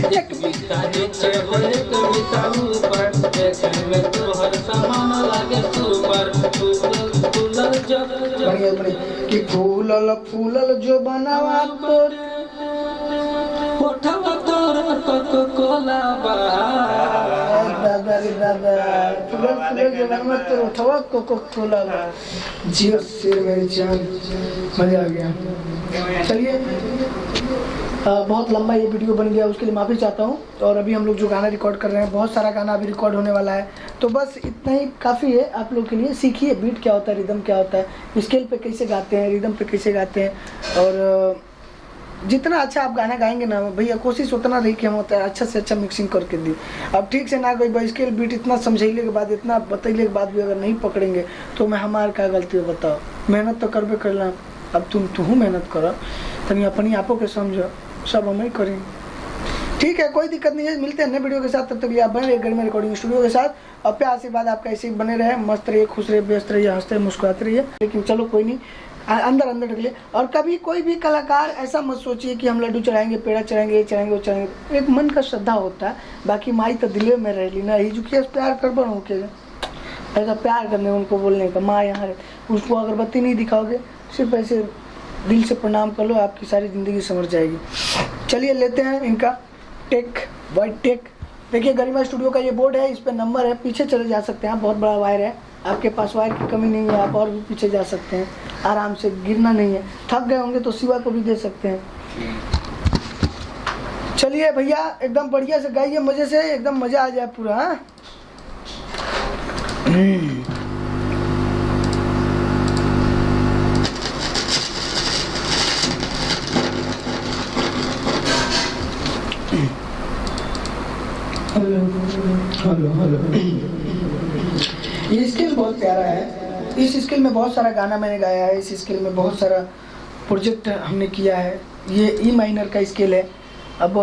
एक बीता नीचे हो एक बीता ऊपर, देखे में तोहर समान लागे सुपर, फूलल जब कि फूलल फूलल जो बनावा तोर होठवा तोर कोला बा। दादा रे दादा, फूलल फूलल जो बनावा तोर होठवा कोला बा। जियो शेर मेरी जान, मजा आ गया। चलिए बहुत लंबा ये वीडियो बन गया, उसके लिए माफ़ी चाहता हूँ। और अभी हम लोग जो गाना रिकॉर्ड कर रहे हैं, बहुत सारा गाना अभी रिकॉर्ड होने वाला है, तो बस इतना ही काफ़ी है आप लोग के लिए। सीखिए बीट क्या होता है, रिदम क्या होता है, स्केल पे कैसे गाते हैं, रिदम पे कैसे गाते हैं। और जितना अच्छा आप गाना गाएंगे ना भैया, कोशिश उतना रही कि हम होता है अच्छा से अच्छा मिक्सिंग करके दी। अब ठीक से ना कोई स्केल बीट इतना समझैले के बाद, इतना बतैले के बाद भी अगर नहीं पकड़ेंगे तो मैं हमारे क्या गलती है बताओ। मेहनत तो करबे करना, अब तुम मेहनत करो, तनी अपनी आपो के समझो, सब हम ही करेंगे। ठीक है, कोई दिक्कत नहीं है, मिलते हैं नए वीडियो के साथ। तब तक आप बने रहिए घर में रिकॉर्डिंग स्टूडियो के साथ। और प्यार आशीर्वाद आपका ऐसे ही बने रहे, मस्त रहिए, खुश रहिए, व्यस्त रहिए, हंसते मुस्कुराते रहिए। लेकिन चलो कोई नहीं, अंदर अंदर रखिए। और कभी कोई भी कलाकार ऐसा मत सोचिए कि हम लड्डू चढ़ाएंगे, पेड़ा चढ़ाएंगे, ये चढ़ाएंगे, वो चढ़ाएंगे। एक मन का श्रद्धा होता है, बाकी माई तो दिले में रह ली ना, ही झुकिए प्यार कर बनो के ऐसा प्यार करने उनको बोलने का, माँ यहाँ उसको अगरबत्ती नहीं दिखाओगे, सिर्फ ऐसे दिल से प्रणाम कर लो, आपकी सारी ज़िंदगी समझ जाएगी। चलिए लेते हैं इनका टेक वाइट टेक। देखिए गरिमा स्टूडियो का ये बोर्ड है, इस पर नंबर है, पीछे चले जा सकते हैं। बहुत बड़ा वायर है, आपके पास वायर की कमी नहीं है, आप और भी पीछे जा सकते हैं आराम से, गिरना नहीं है। थक गए होंगे तो शिवा को भी दे सकते हैं। चलिए भैया एकदम बढ़िया से गाइए, मज़े से, एकदम मज़ा आ जाए पूरा। हाँ हेलो हेलो। ये स्केल बहुत प्यारा है, इस स्केल में बहुत सारा गाना मैंने गाया है, इस स्केल में बहुत सारा प्रोजेक्ट हमने किया है। ये ई माइनर का स्केल है। अब